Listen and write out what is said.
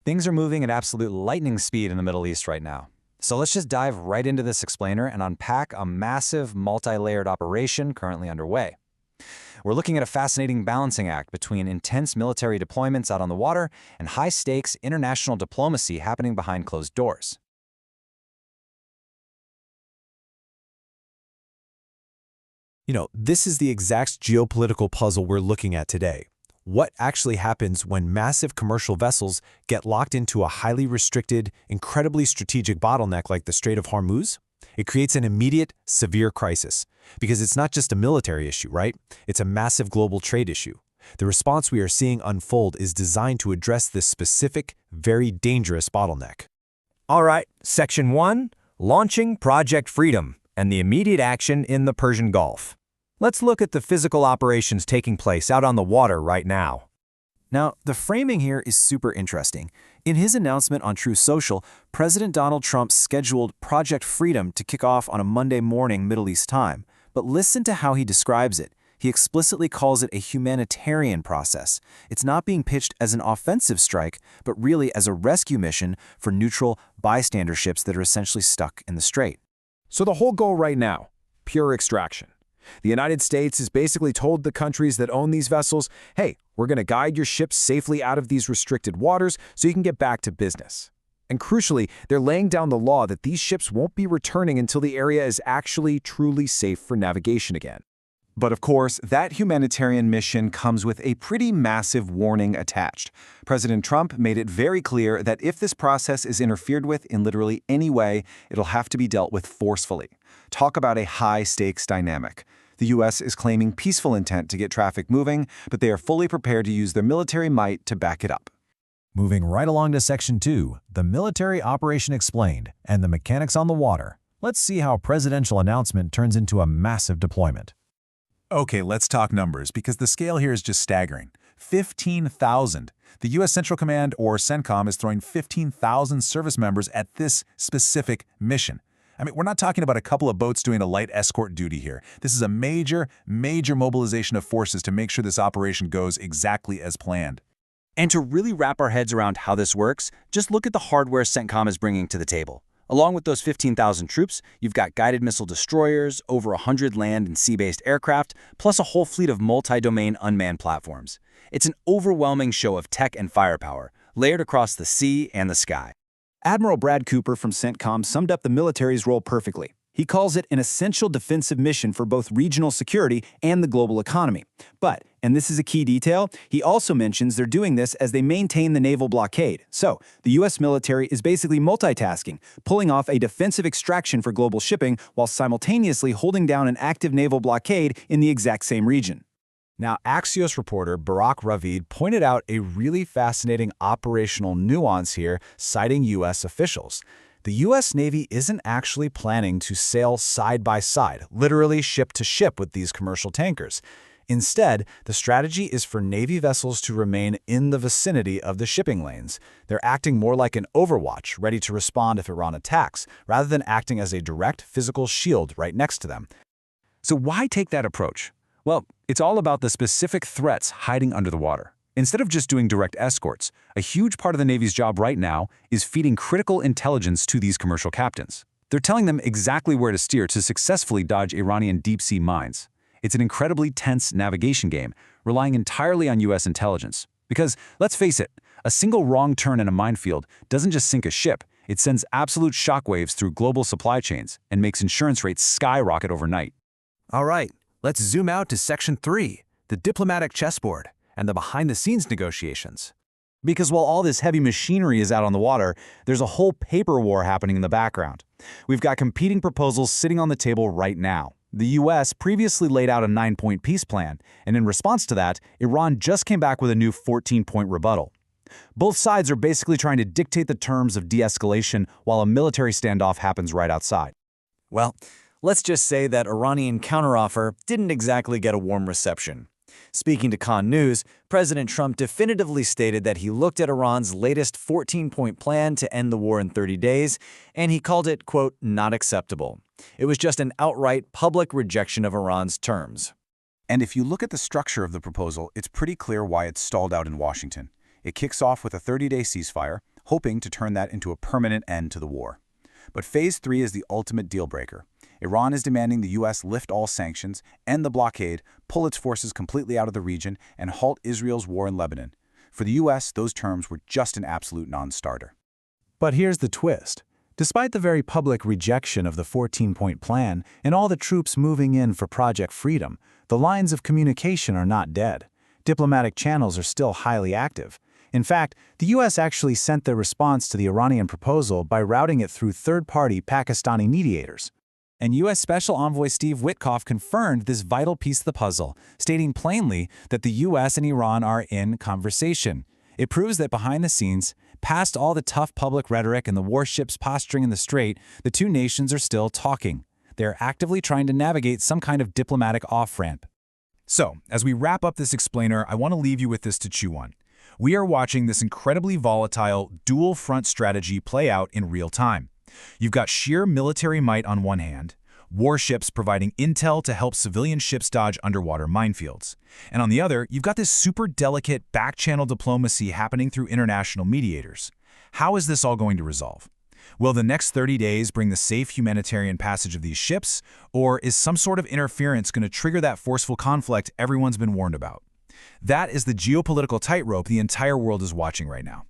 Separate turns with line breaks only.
Things are moving at absolute lightning speed in the Middle East right now. So let's just dive right into this explainer and unpack a massive, multi-layered operation currently underway. We're looking at a fascinating balancing act between intense military deployments out on the water and high-stakes international diplomacy happening behind closed doors.
This is the exact geopolitical puzzle we're looking at today. What actually happens when massive commercial vessels get locked into a highly restricted, incredibly strategic bottleneck like the Strait of Hormuz? It creates an immediate, severe crisis. Because it's not just a military issue, right? It's a massive global trade issue. The response we are seeing unfold is designed to address this specific, very dangerous bottleneck.
All right, Section 1, Launching Project Freedom and the immediate action in the Persian Gulf. Let's look at the physical operations taking place out on the water right now.
Now, the framing here is super interesting. In his announcement on Truth Social, President Donald Trump scheduled Project Freedom to kick off on a Monday morning Middle East time. But listen to how he describes it. He explicitly calls it a humanitarian process. It's not being pitched as an offensive strike, but really as a rescue mission for neutral bystander ships that are essentially stuck in the strait.
So the whole goal right now, pure extraction. The United States has basically told the countries that own these vessels, hey, we're going to guide your ships safely out of these restricted waters so you can get back to business. And crucially, they're laying down the law that these ships won't be returning until the area is actually truly safe for navigation again.
But of course, that humanitarian mission comes with a pretty massive warning attached. President Trump made it very clear that if this process is interfered with in literally any way, it'll have to be dealt with forcefully. Talk about a high-stakes dynamic. The U.S. is claiming peaceful intent to get traffic moving, but they are fully prepared to use their military might to back it up.
Moving right along to Section 2, the military operation explained, and the mechanics on the water. Let's see how a presidential announcement turns into a massive deployment.
Okay, let's talk numbers, because the scale here is just staggering. 15,000. The U.S. Central Command, or CENTCOM, is throwing 15,000 service members at this specific mission. I mean, we're not talking about a couple of boats doing a light escort duty here. This is a major mobilization of forces to make sure this operation goes exactly as planned.
And to really wrap our heads around how this works, just look at the hardware CENTCOM is bringing to the table. Along with those 15,000 troops, you've got guided missile destroyers, over 100 land and sea-based aircraft, plus a whole fleet of multi-domain unmanned platforms. It's an overwhelming show of tech and firepower, layered across the sea and the sky.
Admiral Brad Cooper from CENTCOM summed up the military's role perfectly. He calls it an essential defensive mission for both regional security and the global economy. But, and this is a key detail, he also mentions they're doing this as they maintain the naval blockade. So, the U.S. military is basically multitasking, pulling off a defensive extraction for global shipping while simultaneously holding down an active naval blockade in the exact same region.
Now, Axios reporter Barak Ravid pointed out a really fascinating operational nuance here, citing U.S. officials. The U.S. Navy isn't actually planning to sail side by side, literally ship to ship with these commercial tankers. Instead, the strategy is for Navy vessels to remain in the vicinity of the shipping lanes. They're acting more like an overwatch, ready to respond if Iran attacks, rather than acting as a direct physical shield right next to them.
So why take that approach? Well, it's all about the specific threats hiding under the water. Instead of just doing direct escorts, a huge part of the Navy's job right now is feeding critical intelligence to these commercial captains. They're telling them exactly where to steer to successfully dodge Iranian deep-sea mines. It's an incredibly tense navigation game, relying entirely on U.S. intelligence. Because, let's face it, a single wrong turn in a minefield doesn't just sink a ship, it sends absolute shockwaves through global supply chains and makes insurance rates skyrocket overnight.
All right, let's zoom out to Section 3, the diplomatic chessboard, and the behind-the-scenes negotiations.
Because while all this heavy machinery is out on the water, there's a whole paper war happening in the background. We've got competing proposals sitting on the table right now. The U.S. previously laid out a 9-point peace plan, and in response to that, Iran just came back with a new 14-point rebuttal. Both sides are basically trying to dictate the terms of de-escalation while a military standoff happens right outside.
Well, let's just say that Iranian counteroffer didn't exactly get a warm reception. Speaking to Khan News, President Trump definitively stated that he looked at Iran's latest 14-point plan to end the war in 30 days, and he called it, quote, not acceptable. It was just an outright public rejection of Iran's terms.
And if you look at the structure of the proposal, it's pretty clear why it's stalled out in Washington. It kicks off with a 30-day ceasefire,
hoping to turn that into a permanent end to the war. But Phase 3 is the ultimate deal-breaker. Iran is demanding the U.S. lift all sanctions, end the blockade, pull its forces completely out of the region, and halt Israel's war in Lebanon. For the U.S., those terms were just an absolute non-starter.
But here's the twist. Despite the very public rejection of the 14-point plan and all the troops moving in for Project Freedom, the lines of communication are not dead. Diplomatic channels are still highly active. In fact, the U.S. actually sent their response to the Iranian proposal by routing it through third-party Pakistani mediators.
And U.S. Special Envoy Steve Witkoff confirmed this vital piece of the puzzle, stating plainly that the U.S. and Iran are in conversation. It proves that behind the scenes, past all the tough public rhetoric and the warships posturing in the Strait, the two nations are still talking. They are actively trying to navigate some kind of diplomatic off-ramp.
So, as we wrap up this explainer, I want to leave you with this to chew on. We are watching this incredibly volatile, dual-front strategy play out in real time. You've got sheer military might on one hand, warships providing intel to help civilian ships dodge underwater minefields. And on the other, you've got this super delicate back-channel diplomacy happening through international mediators. How is this all going to resolve? Will the next 30 days bring the safe humanitarian passage of these ships, or is some sort of interference going to trigger that forceful conflict everyone's been warned about? That is the geopolitical tightrope the entire world is watching right now.